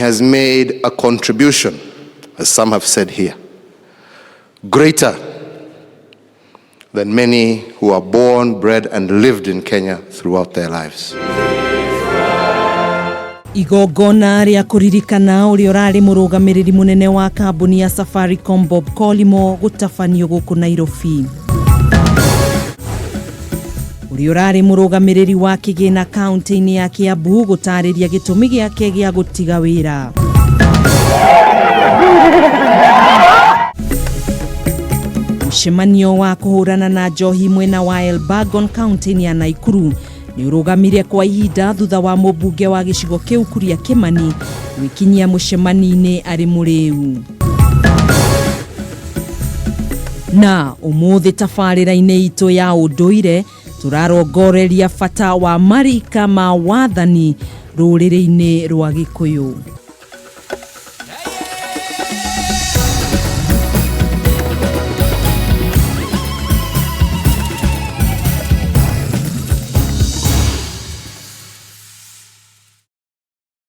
has made a contribution, as some have said here, greater than many who are born, bred, and lived in Kenya throughout their lives. Igogona ria kuririkana uri urari murugamiriri munene wa kambuni ya Safaricom Bob Kolimo gutafanio guku Nairobi. Uri urari murugamiriri wa kigina county-ini ya Kiambu gutariria gitumi giake gia gutiga wira. Mshemanio wa kuhurana na njohi mwena wa Elbagon county-ini ya Naikuru ni urugamire kwa ihinda thutha wa mubunge wa gicigo kiu Kuria Kimani wikinyia mushemani-ini ari muriu. Na umuthi tafarira-ini itu ya unduire turarongoreria bata wa marika ma wathani ruriri-ini rwa Gikuyu.